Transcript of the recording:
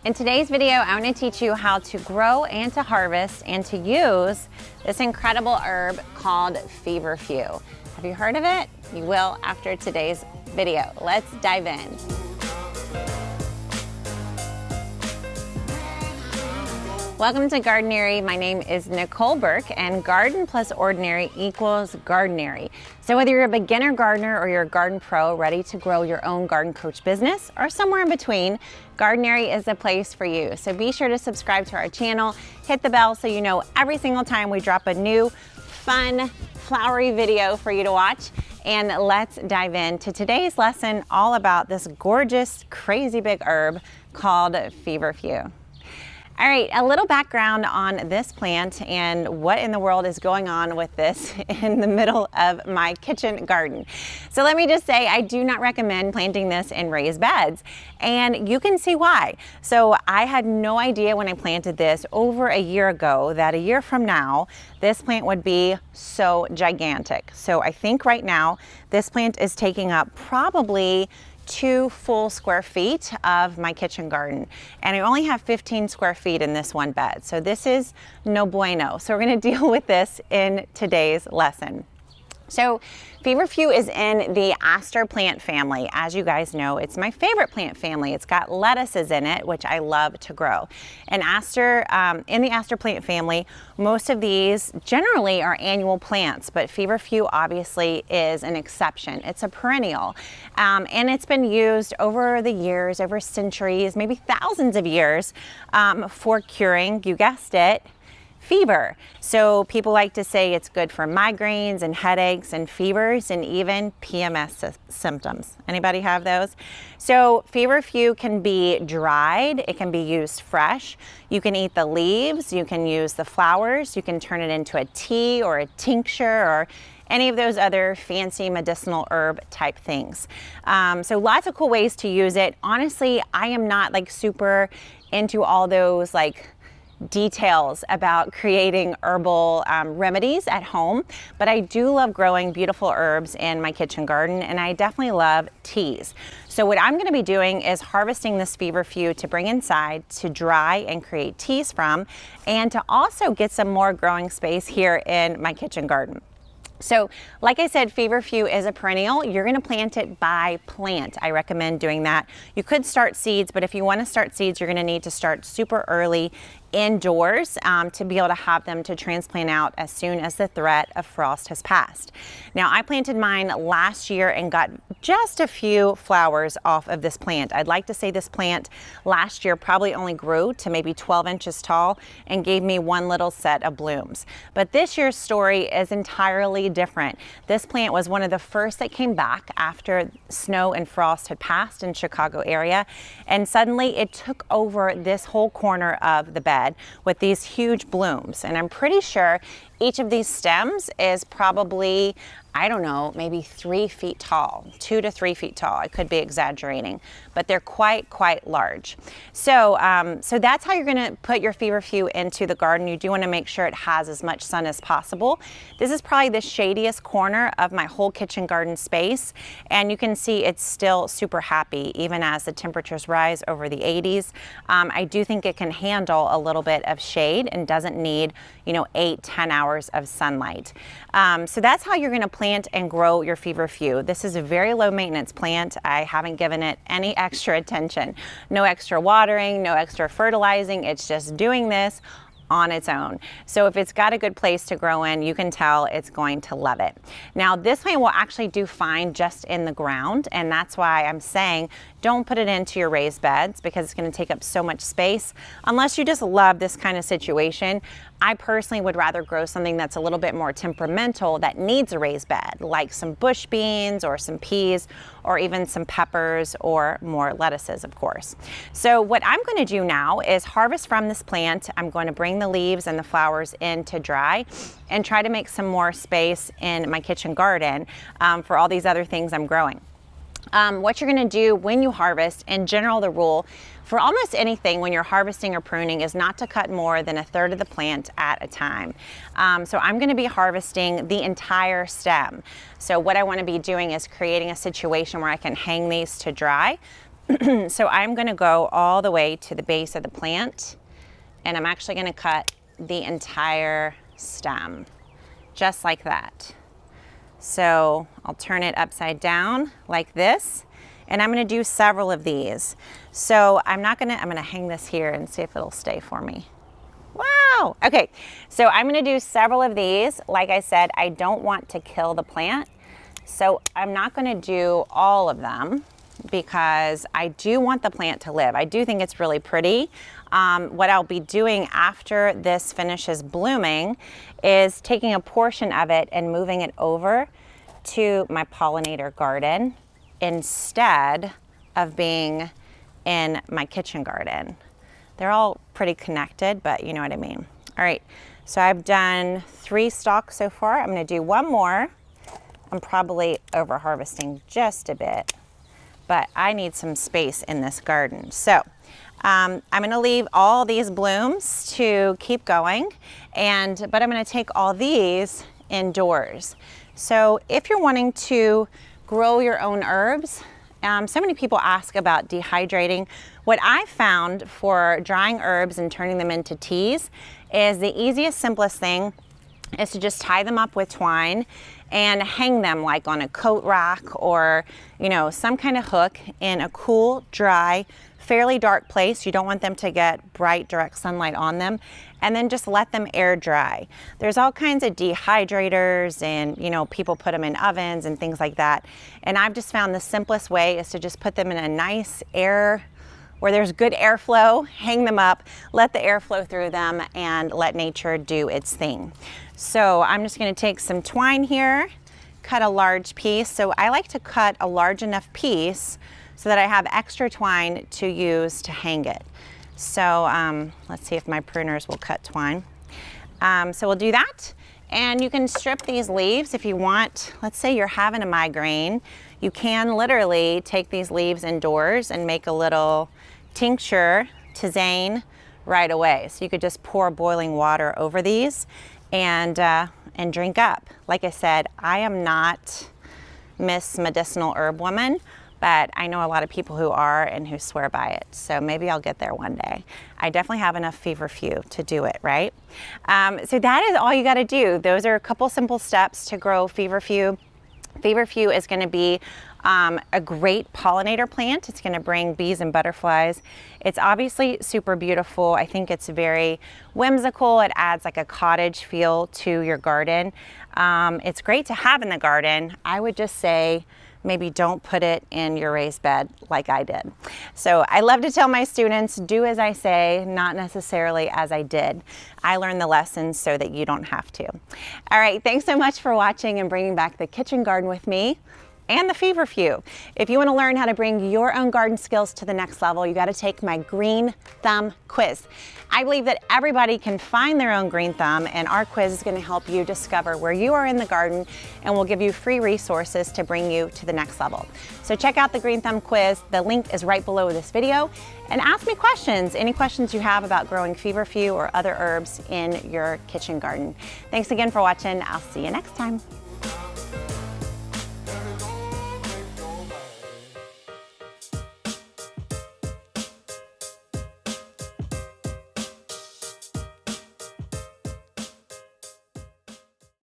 In today's video, I want to teach you how to grow and to harvest and to use this incredible herb called Feverfew. Have you heard of it? You will after today's video. Let's dive in. Welcome to Gardenary. My name is Nicole Burke, and garden plus ordinary equals gardenary. So whether you're a beginner gardener or you're a garden pro ready to grow your own garden coach business or somewhere in between, Gardenary is the place for you. So be sure to subscribe to our channel, hit the bell so you know every single time we drop a new fun flowery video for you to watch. And let's dive into today's lesson all about this gorgeous, crazy big herb called Feverfew. All right, a little background on this plant and what in the world is going on with this in the middle of my kitchen garden. So let me just say, I do not recommend planting this in raised beds, and you can see why. So I had no idea when I planted this over a year ago that a year from now, this plant would be so gigantic. So I think right now, this plant is taking up probably 2 full square feet of my kitchen garden, and I only have 15 square feet in this one bed, so this is no bueno. So we're going to deal with this in today's lesson. So Feverfew is in the aster plant family. As you guys know, it's my favorite plant family. It's got lettuces in it, which I love to grow. And in the aster plant family, most of these generally are annual plants, but Feverfew obviously is an exception. It's a perennial, and it's been used over the years, over centuries, maybe thousands of years, for curing, you guessed it, fever. So people like to say it's good for migraines and headaches and fevers and even PMS symptoms. Anybody have those? So Feverfew can be dried, it can be used fresh. You can eat the leaves, you can use the flowers, you can turn it into a tea or a tincture or any of those other fancy medicinal herb type things. So lots of cool ways to use it. Honestly, I am not like super into all those like details about creating herbal remedies at home, but I do love growing beautiful herbs in my kitchen garden, and I definitely love teas. So what I'm going to be doing is harvesting this Feverfew to bring inside to dry and create teas from, and to also get some more growing space here in my kitchen garden. So like I said, Feverfew is a perennial. You're going to plant it by plant. I recommend doing that. You could start seeds, but if you want to start seeds, you're going to need to start super early indoors to be able to have them to transplant out as soon as the threat of frost has passed. Now, I planted mine last year and got just a few flowers off of this plant. I'd like to say this plant last year probably only grew to maybe 12 inches tall and gave me one little set of blooms. But this year's story is entirely different. This plant was one of the first that came back after snow and frost had passed in Chicago area, and suddenly it took over this whole corner of the bed with these huge blooms. And I'm pretty sure each of these stems is probably, I don't know, maybe 3 feet tall, 2 to 3 feet tall. I could be exaggerating, but they're quite large. So, so that's how you're going to put your Feverfew into the garden. You do want to make sure it has as much sun as possible. This is probably the shadiest corner of my whole kitchen garden space, and you can see it's still super happy even as the temperatures rise over the 80s. I do think it can handle a little bit of shade and doesn't need, 8-10 hours of sunlight. So that's how you're going to plant and grow your Feverfew. This is a very low maintenance plant. I haven't given it any extra attention. No extra watering, no extra fertilizing. It's just doing this on its own. So if it's got a good place to grow in, you can tell it's going to love it. Now, this plant will actually do fine just in the ground, and that's why I'm saying don't put it into your raised beds because it's going to take up so much space. Unless you just love this kind of situation, I personally would rather grow something that's a little bit more temperamental that needs a raised bed, like some bush beans or some peas or even some peppers or more lettuces, of course. So what I'm going to do now is harvest from this plant. I'm going to bring the leaves and the flowers in to dry and try to make some more space in my kitchen garden for all these other things I'm growing. What you're going to do when you harvest, in general, the rule for almost anything when you're harvesting or pruning is not to cut more than 1/3 of the plant at a time. So I'm going to be harvesting the entire stem. So what I want to be doing is creating a situation where I can hang these to dry, So I'm gonna go all the way to the base of the plant, and I'm actually gonna cut the entire stem, just like that. So I'll turn it upside down like this, and I'm gonna do several of these. So I'm gonna hang this here and see if it'll stay for me. Wow, okay. So I'm gonna do several of these. Like I said, I don't want to kill the plant, so I'm not gonna do all of them because I do want the plant to live. I do think it's really pretty. What I'll be doing after this finishes blooming is taking a portion of it and moving it over to my pollinator garden instead of being in my kitchen garden. They're all pretty connected, but you know what I mean. All right, so I've done 3 stalks so far. I'm gonna do one more. I'm probably over harvesting just a bit, but I need some space in this garden. So I'm gonna leave all these blooms to keep going, but I'm gonna take all these indoors. So if you're wanting to grow your own herbs, so many people ask about dehydrating. What I found for drying herbs and turning them into teas is the easiest, simplest thing is to just tie them up with twine and hang them like on a coat rack or, you know, some kind of hook in a cool, dry, fairly dark place. You don't want them to get bright, direct sunlight on them, and then just let them air dry. There's all kinds of dehydrators and, you know, people put them in ovens and things like that. And I've just found the simplest way is to just put them in a nice air where there's good airflow, hang them up, let the air flow through them, and let nature do its thing. So I'm just gonna take some twine here, cut a large piece. So I like to cut a large enough piece so that I have extra twine to use to hang it. So let's see if my pruners will cut twine. So we'll do that. And you can strip these leaves if you want. Let's say you're having a migraine. You can literally take these leaves indoors and make a little tincture, tisane, right away. So you could just pour boiling water over these and drink up. Like I said, I am not Miss Medicinal Herb Woman, but I know a lot of people who are and who swear by it. So maybe I'll get there one day. I definitely have enough Feverfew to do it, right? So that is all you gotta do. Those are a couple simple steps to grow Feverfew. Feverfew is gonna be a great pollinator plant. It's gonna bring bees and butterflies. It's obviously super beautiful. I think it's very whimsical. It adds like a cottage feel to your garden. It's great to have in the garden. I would just say, maybe don't put it in your raised bed like I did. So I love to tell my students, do as I say, not necessarily as I did. I learned the lessons so that you don't have to. All right, thanks so much for watching and bringing back the kitchen garden with me and the Feverfew. If you want to learn how to bring your own garden skills to the next level, you got to take my Green Thumb quiz. I believe that everybody can find their own green thumb, and our quiz is going to help you discover where you are in the garden, and we'll give you free resources to bring you to the next level. So check out the Green Thumb quiz. The link is right below this video, and ask me questions, any questions you have about growing Feverfew or other herbs in your kitchen garden. Thanks again for watching. I'll see you next time.